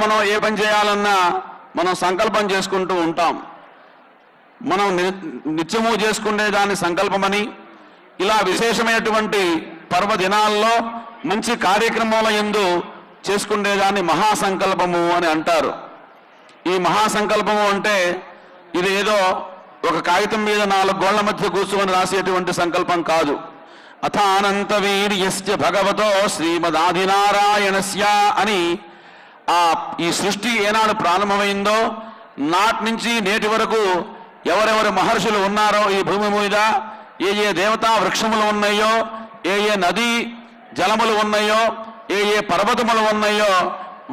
మనం ఏ పని చేయాలన్నా మనం సంకల్పం చేసుకుంటూ ఉంటాం. మనం నిత్యము చేసుకునే దాన్ని సంకల్పమని, ఇలా విశేషమైనటువంటి పర్వదినాల్లో మంచి కార్యక్రమాల యందు చేసుకునేదాన్ని మహాసంకల్పము అని అంటారు. ఈ మహాసంకల్పము అంటే ఇది ఏదో ఒక కాగితం మీద 4 గోళ్ల మధ్య కూర్చొని రాసేటువంటి సంకల్పం కాదు. అథానంత వీర్యస్య భగవతో శ్రీమదాదినారాయణస్య అని ఈ సృష్టి ఏనాడు ప్రారంభమైందో నాటి నుంచి నేటి వరకు ఎవరెవరు మహర్షులు ఉన్నారో ఈ భూమి మీద, ఏ ఏ దేవతా వృక్షములు ఉన్నాయో, ఏ ఏ నదీ జలములు ఉన్నాయో, ఏ ఏ పర్వతములు ఉన్నాయో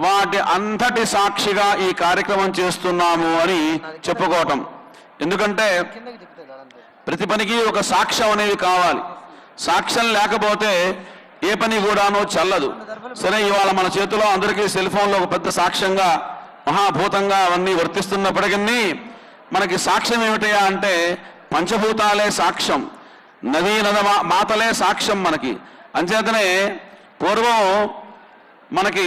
వాటి అంతటి సాక్షిగా ఈ కార్యక్రమం చేస్తున్నాము అని చెప్పుకోవటం. ఎందుకంటే ప్రతి పనికి ఒక సాక్ష్యం అనేది కావాలి. సాక్ష్యం లేకపోతే ఏ పని కూడాను చల్లదు. సరే, ఇవాళ మన చేతిలో అందరికీ సెల్ ఫోన్లో ఒక పెద్ద సాక్ష్యంగా మహాభూతంగా అవన్నీ వర్తిస్తున్నప్పటికీ మనకి సాక్ష్యం ఏమిటయా అంటే పంచభూతాలే సాక్ష్యం, నదీ మాతలే సాక్ష్యం మనకి. అంచేతనే పూర్వం మనకి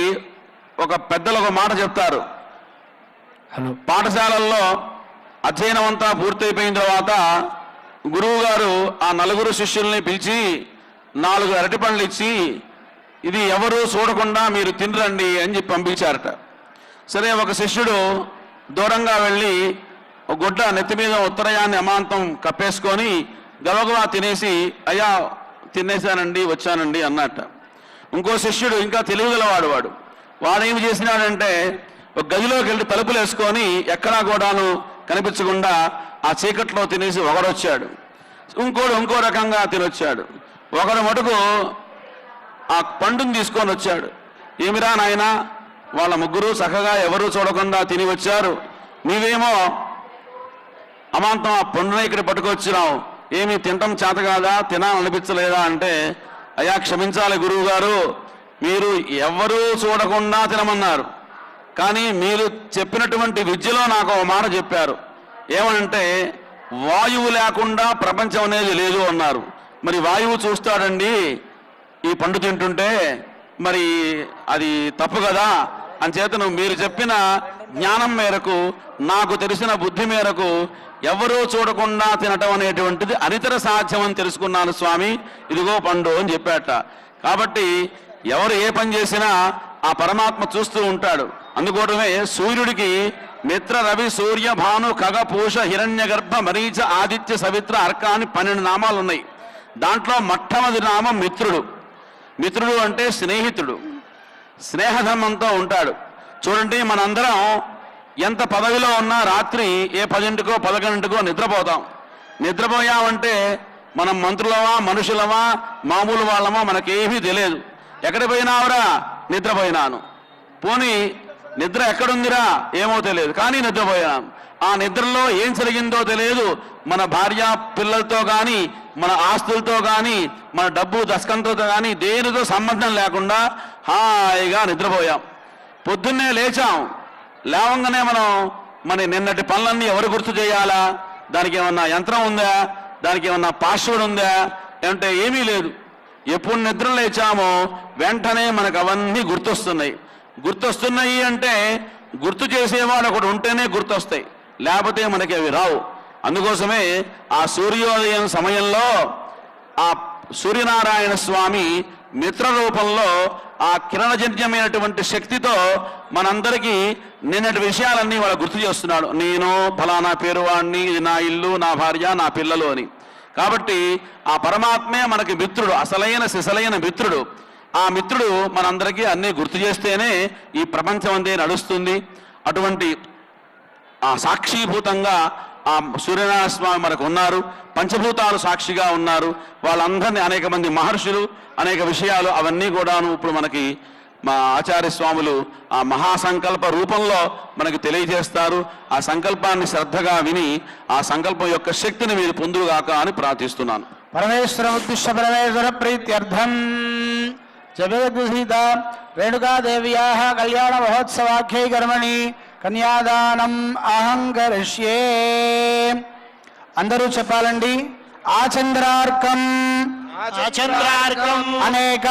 ఒక పెద్దలు ఒక మాట చెప్తారు. పాఠశాలల్లో అధ్యయనం అంతా పూర్తయిపోయిన తర్వాత గురువు గారు ఆ 4 శిష్యుల్ని పిలిచి 4 అరటిపండ్లు ఇచ్చి ఇది ఎవరు చూడకుండా మీరు తినరండి అని చెప్పి పంపించారట. సరే, ఒక శిష్యుడు దూరంగా వెళ్ళి ఒక గుడ్డ నెత్తి మీద ఉత్తరయాన్ని అమాంతం కప్పేసుకొని గబగబా తినేసి అయ్యా తినేశానండి వచ్చానండి అన్నట్ట. ఇంకో శిష్యుడు ఇంకా తెలివిగలవాడు, వాడేమి చేసినాడంటే ఒక గదిలోకి వెళ్ళి తలుపులు వేసుకొని ఎక్కడా కూడాను కనిపించకుండా ఆ చీకట్లో తినేసి ఒకడొచ్చాడు. ఇంకోడు ఇంకో రకంగా తినొచ్చాడు. ఒకడు మటుకు ఆ పండుని తీసుకొని వచ్చాడు. ఏమిరా నాయనా, వాళ్ళ ముగ్గురు చక్కగా ఎవరు చూడకుండా తిని వచ్చారు, నీవేమో అమాంతం ఆ పండుని ఇక్కడ పట్టుకొచ్చినావు, ఏమి తినటం చేత కాదా, తినాలనిపించలేదా అంటే, అయ్యా క్షమించాలి గురువు గారు, మీరు ఎవరూ చూడకుండా తినమన్నారు, కానీ మీరు చెప్పినటువంటి విద్యలో నాకు ఒక మాట చెప్పారు. ఏమనంటే వాయువు లేకుండా ప్రపంచం అనేది లేదు అన్నారు. మరి వాయువు చూస్తాడండి ఈ పండు తింటుంటే, మరి అది తప్పు కదా. అంచేతను మీరు చెప్పిన జ్ఞానం మేరకు, నాకు తెలిసిన బుద్ధి మేరకు ఎవరూ చూడకుండా తినటం అనేటువంటిది అనితర సాధ్యం అని తెలుసుకున్నాను స్వామి, ఇదిగో పండు అని చెప్పాట. కాబట్టి ఎవరు ఏ పని చేసినా ఆ పరమాత్మ చూస్తూ ఉంటాడు. అందుకోవడమే సూర్యుడికి మిత్ర, రవి, సూర్య, భాను, ఖగ, పూష, హిరణ్య గర్భ, మరీచ, ఆదిత్య, సవిత్ర, అర్క అని 12 నామాలు ఉన్నాయి. దాంట్లో మొట్టమొదటి నామం మిత్రుడు. మిత్రుడు అంటే స్నేహితుడు, స్నేహధర్మంతో ఉంటాడు. చూడండి, మనందరం ఎంత పదవిలో ఉన్నా రాత్రి ఏ 10కో 11కో నిద్రపోతాం. నిద్రపోయామంటే మనం మంత్రులమా మనుషులమా మామూలు వాళ్ళమా మనకేమీ తెలియదు. ఎక్కడికి పోయినావురా, నిద్రపోయినాను. పోనీ నిద్ర ఎక్కడుందిరా ఏమో తెలియదు, కానీ నిద్రపోయాను. ఆ నిద్రలో ఏం జరిగిందో తెలియదు. మన భార్య పిల్లలతో కానీ, మన ఆస్తులతో కానీ, మన డబ్బు దస్కంతో కానీ దేనితో సంబంధం లేకుండా హాయిగా నిద్రపోయాం. పొద్దున్నే లేచాం. లేవంగానే మన నిన్నటి పనులన్నీ ఎవరు గుర్తు చేయాలా? దానికి ఏమన్నా యంత్రం ఉందా? దానికి ఏమన్నా పాస్వర్డ్ ఉందా? అంటే ఏమీ లేదు. ఎప్పుడు నిద్ర లేచామో వెంటనే మనకు అవన్నీ గుర్తొస్తున్నాయి. గుర్తొస్తున్నాయి అంటే గుర్తు చేసేవాడు ఒకడు ఉంటేనే గుర్తొస్తాయి, లేకపోతే మనకి అవి రావు. అందుకోసమే ఆ సూర్యోదయం సమయంలో ఆ సూర్యనారాయణ స్వామి మిత్ర రూపంలో ఆ కిరణజన్యమైనటువంటి శక్తితో మనందరికీ నిన్నటి విషయాలన్నీ వాళ్ళు గుర్తు చేస్తున్నాడు. నేను ఫలానా పేరు వాడిని, ఇది నా ఇల్లు, నా భార్య, నా పిల్లలు అని. కాబట్టి ఆ పరమాత్మే మనకి మిత్రుడు, అసలైన సిసలైన మిత్రుడు. ఆ మిత్రుడు మనందరికీ అన్నీ గుర్తు చేస్తేనే ఈ ప్రపంచం అంతే నడుస్తుంది. అటువంటి ఆ సాక్షిభూతంగా ఆ సూర్యనారాయణ స్వామి మనకు ఉన్నారు. పంచభూతాలు సాక్షిగా ఉన్నారు. వాళ్ళందరినీ అనేక మంది మహర్షులు అనేక విషయాలు అవన్నీ కూడాను ఇప్పుడు మనకి మా ఆచార్య స్వాములు ఆ మహాసంకల్ప రూపంలో మనకి తెలియజేస్తారు. ఆ సంకల్పాన్ని శ్రద్ధగా విని ఆ సంకల్పం యొక్క శక్తిని మీరు పొందుగాక అని ప్రార్థిస్తున్నాను. పరమేశ్వర ఉద్దిశ్య పరమేశ్వర ప్రీత్యర్థం జగద్విహిత రేణుకాదేవ్యా కళ్యాణ మహోత్సవాఖ్యై కర్మణి కన్యాదానం అహంకరిష్యే. అందరూ చెప్పాలండి. ఆచంద్రార్కం ఆచంద్రార్కం అనేక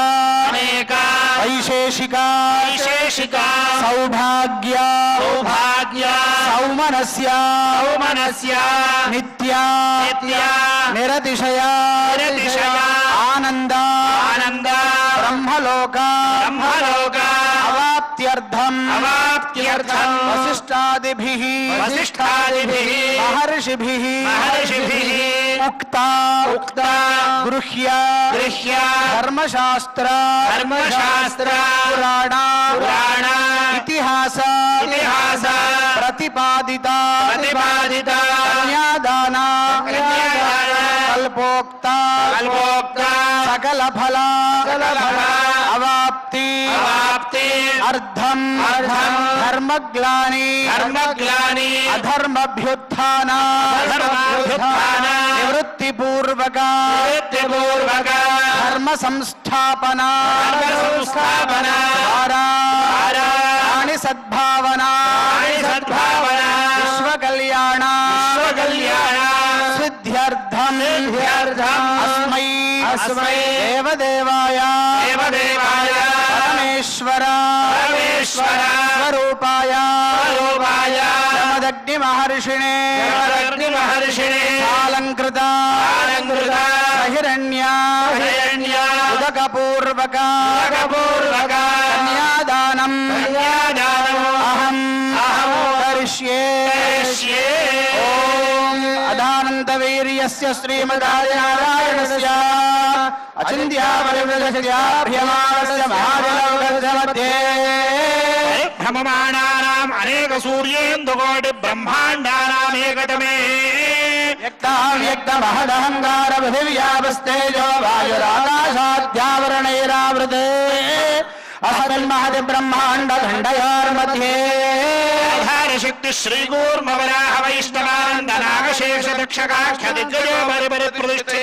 అనేక వైశేషిక వైశేషిక సౌభాగ్య సౌభాగ్య సౌమనస్య సౌమనస్య నిత్య నిత్య నిరతిశయ నిరతిశయ ఆనంద ఆనంద బ్రహ్మలోక బ్రహ్మలోక అవాప్త్యర్థం అవాప్త్యర్థం వశిష్టాదిభిః వశిష్టాదిభిః మహర్షిభిః మహర్షిభిః ఉక్త ఉక్త గృహ్య గృహ్య ధర్మశాస్త్ర ధర్మశాస్త్ర పురాణ పురాణ ఇతిహాస ఇతిహాస ప్రతిపాదిత ప్రతిపాదిత కన్యాదాన కన్యాదాన కల్పోక్త కల్పోక్త సకల ఫల అవాప్తి అవాప్తి అర్థం అర్థం ధర్మగ్లాని ధర్మగ్లాని అధర్మభ్యుత్థాన అధర్మభ్యుత్థాన నివృత్తిపూర్వక నివృత్తిపూర్వక ధర్మ సంస్థాపన ధర్మ సంస్థాపన ద్వారా ద్వారా ప్రాణి సద్భావన ప్రాణి సద్భావన విశ్వకల్యాణ విశ్వకల్యాణ సిద్ధ్యర్థం సిద్ధ్యర్థం అస్మై అస్మై దేవదేవాయ దేవదేవాయ పరమేశ్వర పరమేశ్వర స్వరూపాయ స్వరూపాయ యమదగ్ని మహర్షిణే యమదగ్ని మహర్షిణే అలంకృత అలంకృత బహిరణ్య హిరణ్య ఉదకపూర్వక ఉదకపూర్వక కన్యాదానం కన్యాదానం అహం అహం కరిష్యే కరిష్యే. ఓం అదానంతవీర్యస్య శ్రీమదానారాయణస్య అచింత్యాపరివృతస్యాభ్యమానస్య మహాజలౌకస్య మధ్యే భ్రమమాణానాం అనేక సూర్యేందుకోటి బ్రహ్మాండానామేకతమే వ్యక్తమహదహంకార పృథివ్యాపస్తేజో వాయురాకాశాద్యావరణైరావృతే అసన్మహతి బ్రహ్మాండ ఖండయోర్मध्ये శక్తి శ్రీకూర్మవరాహ వైష్ణవానంద నాగశేష దక్షకాఖ్య దిగ్గజో పరిపరి ప్రతిష్ఠితే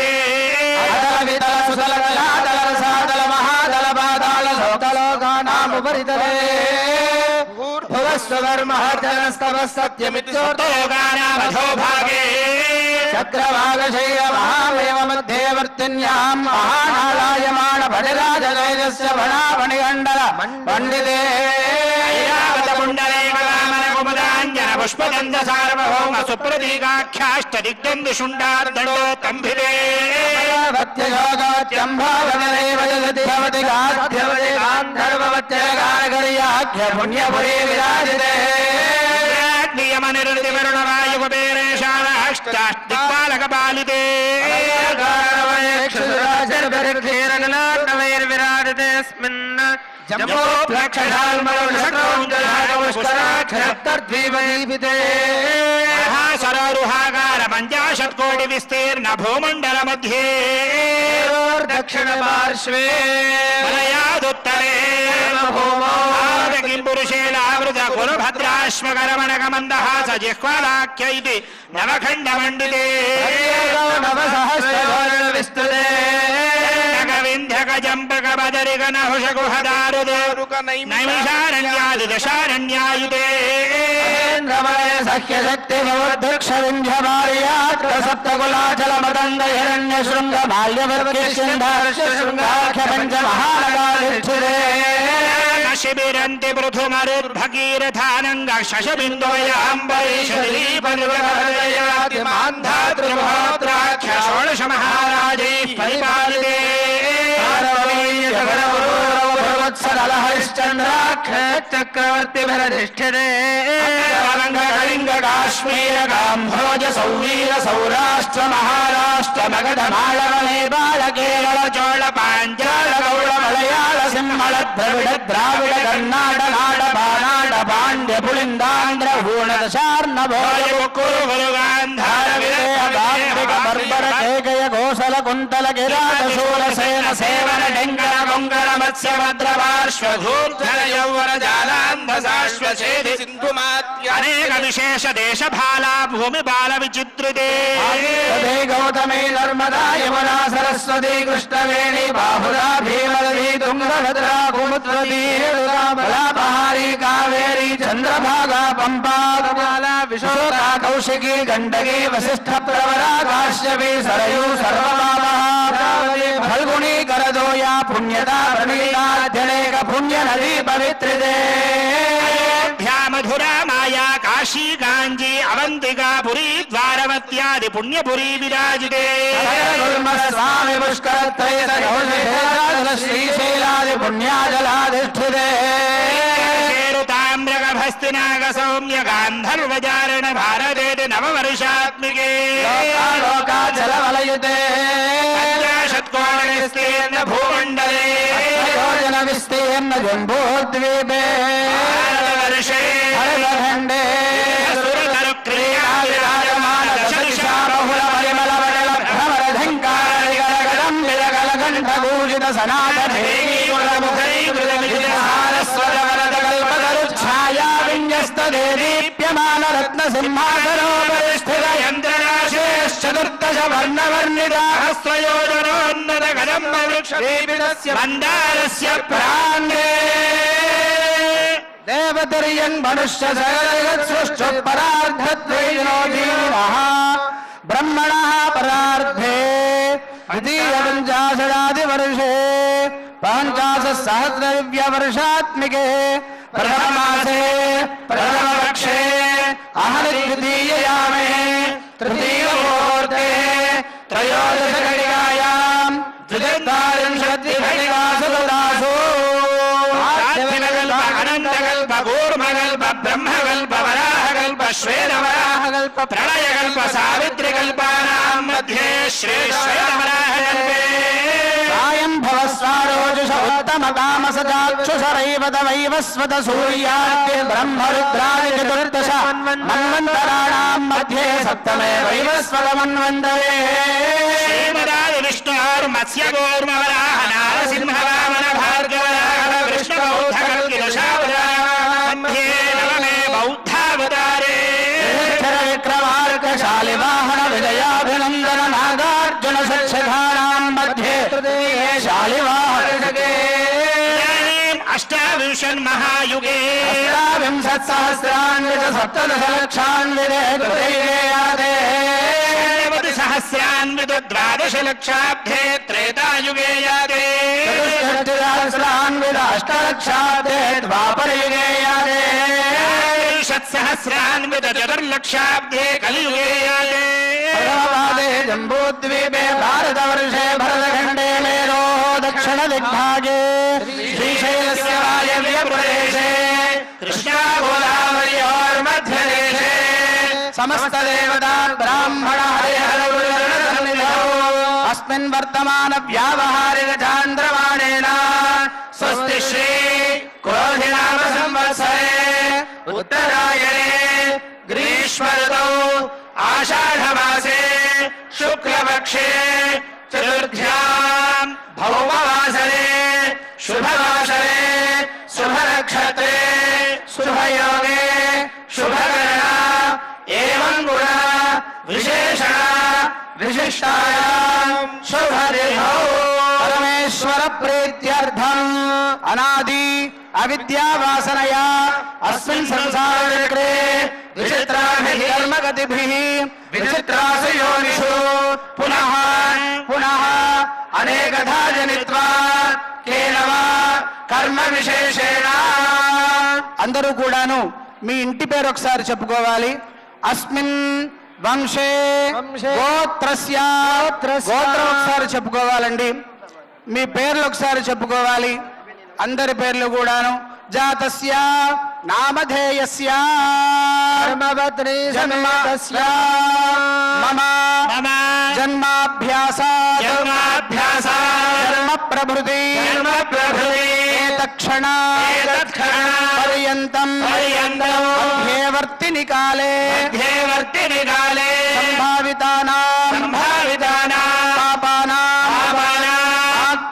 అదల విదల సుదల కళాదల రసాదల మహాదల పాదాల లోకలోకానాముపరితలే భువస్వర్మహర్జనస్తవ సత్యమిత్యోర్తలోకానామధో భాగే చక్రవాగశైల మహామేవ మధ్యే వర్తిన్యాం మహానారాయమాణ భజరాజలైజస్య భణామణిగండల పండితే ఐరావత కుండలే కళామన కుముదాంజన పుష్పదంద సార్వభౌమ సుప్రతీకాఖ్యాష్ట దిగ్దందు శుండార్దడో తంభిరే భక్త్యయోగత్యంభావనరేవ జగతి భవతి గాధ్యవతి గాంధర్వవత్యగానగర్యాఖ్య పుణ్యపురే విరాజితే నియమ నిరుతి వరుణ వాయు కుబేరేశాష్టాష్టిక్పాలక పాలితే మహాసరారుహాకార పంచాశత్కోటి విస్తీర్ణ భూమండల మధ్యే దక్షిణ పార్శ్వే మలయాదుత్తరే కింపురుషేలావృత కురుభద్రాశ్వకరమణక మందహాస జిహ్వాలాఖ్య ఇది నవఖండ మండితే విస్తుతే వింధ్యక జంపక బదరిక నహుష గుహదారుదే నైమిషారణ్యాది దశారణ్యాయుతే సఖ్య శక్తి భవద్దక్ష వింధ్య భార్యాత్ర సప్తకులాచల మదంగ హిరణ్య శృంగ బాల్యవర్గేశృంగాఖ్య పంచ మహానగాధిష్ఠిరే శిబిరంతి పృథుమరుద్భగీరథానంగ శశబిందోయాంబరీషద్రీపనుగయాతిమాంధాతృమహోత్రాఖ్య షోడశ మహారాజై పరిపాలితే చక్రవర్తి భరధిష్ఠిరే కళింగ కాశ్మీర కాంభోజ సౌవీర సౌరాష్ట్ర మహారాష్ట్ర మగధ మాళవ నేపాళ కేరళ చోళ పాంచాల గౌడ మలయాళ సింహళ ద్రవిడ ద్రావిడ కర్ణాట నాడ బానాడ పాండ్య పులిందాంధ్ర హూణద శార్ణ భోజ బర్బర కేకయ కోసల కుంతల కిరాట శూల సేన సేవన డెంగర కొంగర మత్స్య భద్ర పార్శ్వధూర్ధర యౌవన జాలాంధసాశ్వసేది సింధుమాత్య అనేక విశేష దేశ బాలా భూమి బాల విచిత్రితే గౌతమి నర్మదా యమునా సరస్వతి కృష్ణవేణి బాహురా భీమవతి తుంగభద్రా కుముద్వతి బలాపహారి కావేరి చంద్రభాగా పంపా విశోరా కౌశికి గండకి వశిష్ఠ ప్రవరా కాశ్యపి సరయు సర్వమామహా पुण्य नदी पवित्रिते मधुरा माया काशी गांजी अवंतिका पुरी द्वारवत्यादि पुण्यपुरी विराजिते स्वामी पुष्कर श्रीशैलादि पुण्याजलाधिष्ठिते ताम्रगभस्तिनाग सौम्य गांधर्वजारण भारते नववर्षात्मिके लोकाचलवलयुते षट्कोणविस्तीर्ण भूमण्डले योजन विस्तीर्ण जम्बूद्वीपे वर्षे खण्डे सुरतरुक्रिया विराजमान दशदिशा बहुल परिमल वडल भ्रमरधङ्कारगलगलं विलगलकण्ठभूषित सनातने छाया विन्यस्तदेदीप्यमान रत्न सिंहासनोपरिष्ठित यन्त्रराशेश्चतुर्दश वर्णवर्णिता हस्त्रयोजनोन्नत कदम्ब वृक्षदेविदस्य मन्दारस्य प्राङ्गे देवतिर्यन् मनुष्य सृष्टु परार्धत्वैनोदीनः ब्रह्मणः परार्धे द्वितीयपञ्चाशदादिवर्षे पञ्चाशत्सहस्रदिव्यवर्षात्मिके प्रथममासे प्रथमपक्षे अहनिद्वितीययामे तृतीयमुहूर्ते त्रयोदशघटिकायां द्विचत्वारिंशद्घटिकासु ददासु अनन्तकल्प कूर्मकल्प ब्रह्मकल्प वराहकल्प श्वेतवराहकल्प प्रलयकल्प सावित्रिकल्पानां मध्ये श्रीश्वेतवराहकल्पे सायं भवस्वारोजुष उत्तम कामसजाक्षुषरैवत वैवस्वत सूर्याद्य ब्रह्मरुद्रादि चतुर्दश मन्वन्तराणां मध्ये सप्तमे वैवस्वत मन्वन्तरे श्रीमदादि विष्णोर्मत्स्य कूर्मवराह नारसिंह वामन भार्गवराह विष्णुबौद्धकल्किलशावतार मध्ये नवमे बौद्धावतारे विक्रमार्कशालिवाहन विजयाभिनन्दन नागार्जुन सच्छधानां मध्ये तृतीये शालिवाहनके अष्टाविंशन्महायुगे अष्टाविंशत्सहस्रान्वित सप्तदशलक्षान्विते तृतीये याते सहस्रान्वित द्वादशलक्षाब्धे त्रेतायुगे याते चतुष्षष्टिसहस्रान्वित अष्टलक्षाब्धे द्वापरयुगे याते षट्सहस्रान्वित चतुर्लक्षाब्धे कलियुगे याते प्रथमपादे जम्बूद्वीपे भारतवर्षे भरतखण्डे मेरोः दक्षिणदिग्भागे श्रीशैलस्य वायव्यप्रदेशे कृष्णागोदावर्योर्मध्यदेशे समस्तदेवता ब्राह्मण हरिहरगुरुसन्निधौ अस्मिन् वर्तमान व्यावहारिक चान्द्रमाणेन स्वस्ति श्री क्रोधिनाम संवत्सरे उत्तरायणे ग्रीष्म ऋतौ आषाढमासे शुक्लपक्षे चतुर्थ्यां भौमवासरे शुभवासरे शुभनक्षत्रे शुभयोगे शुभकरणा एवं गुण विशेषण विशिष्टायां शुभतिथौ परमेश्वर प्रीत्यर्थम् अनादि अविद्यावासनया अस्मिन् संसारचक्रे विचित्राभिः कर्मगतिभिः विचित्रासु योनिषु पुनः पुनः अनेकधा जनित्वा केन वा कर्म विशेषेण అందరూ కూడాను మీ ఇంటి పేరు ఒకసారి చెప్పుకోవాలి. అస్మిన్ వంశే గోత్రస్య గోత్రం ఒకసారి చెప్పుకోవాలండి. మీ పేర్లు ఒకసారి చెప్పుకోవాలి. అందరి పేర్లు కూడాను. జాతస్య నామధేయస్య ధర్మపత్ని సమేతస్య మమ జన్మాభ్యాసాత్ ధర్మ ప్రభృతి తక్షణ పర్యంతం మధ్యేవర్తిని కాలే సంభావితానాం పాపానాం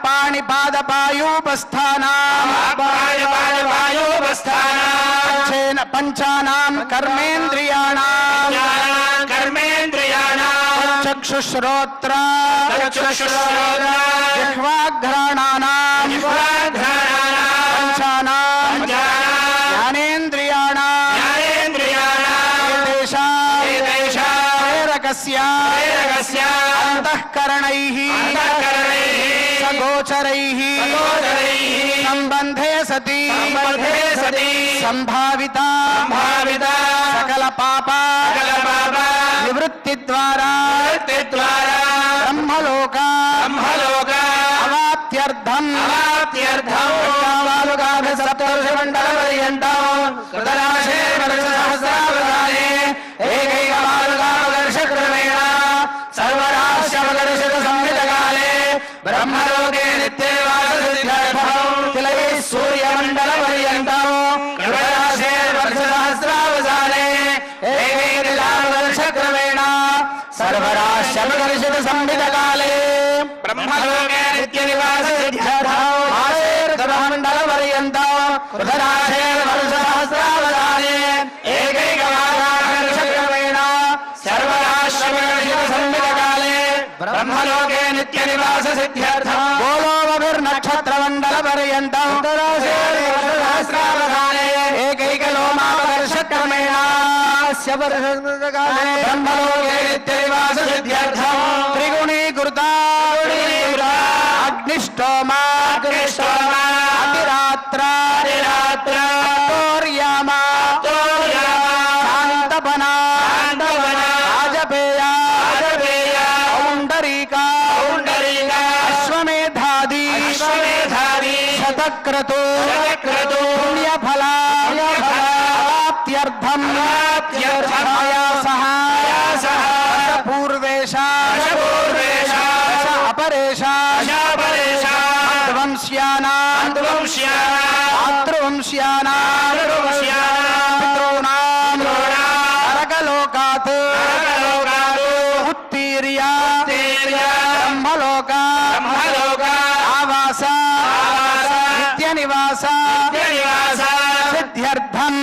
పాణిపాదపాయూపస్థానాం పంచానాం కర్మేంద్రియాణాం చక్షుశ్రోత్ర జిహ్వాఘ్రాణానాం పంచానాం జ్ఞానేంద్రియాణాం ప్రేరకస్య అంతఃకరణైః స సగోచరైః సంబంధే సతి సంభావిత సకల పాప నివృత్తి ద్వారా బ్రహ్మలోక అవాప్త్యర్థం సప్తర్షిమండల పర్యంతం కృతరాశే సహస్రావధానే ఏకైకమాలుగామదర్శక్రమేణ సర్వరాశ్యమదర్శిత సంహితకాలే బ్రహ్మలోకే నిత్యనివాససిద్ధ్యర్థం తిలైః సూర్యమండల పర్యంతం కృతరాశే సహస్రావధానే ఏకైకమాలుగామదర్శక్రమేణ సర్వరాశ్యమదర్శిత సంహితకాలే బ్రహ్మలోకే నిత్యనివాససిద్ధ్యర్థం మండల పర్యంతం కృతరాశే సహస్రావధానే ఏకైకమాలుగామదర్శక్రమేణ సర్వరాశ్యమదర్శిత సంహితకాలే బ్రహ్మలోకే నిత్యనివాససిద్ధ్యర్థం గోలోమభిర్నక్షత్రమండల పర్యంతం సహస్రావధానే ఏకైకలోమాపదర్శక్రమేణ బ్రహ్మలోకే నిత్యనివాససిద్ధ్యర్థం త్రిగుణీకృత అగ్నిష్టోమా అతిరాత్ర అత్తోర్యామా శాంతపనా రాజపేయ ఔండరీకా అశ్వమేధాది శతక్రతు పుణ్యఫలా అవాప్త్యర్థం పూర్వేశ అపరేశ మాతృవంశ్యానాం పితॄణాం నరకలోకాత్ ఉత్తీర్య బ్రహ్మలోక ఆవాస నిత్యనివాస సిద్ధ్యర్థం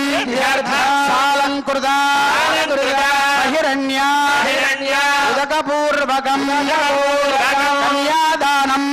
సాలంకృత బహిరణ్య ఉదకపూర్వకం కన్యాదానం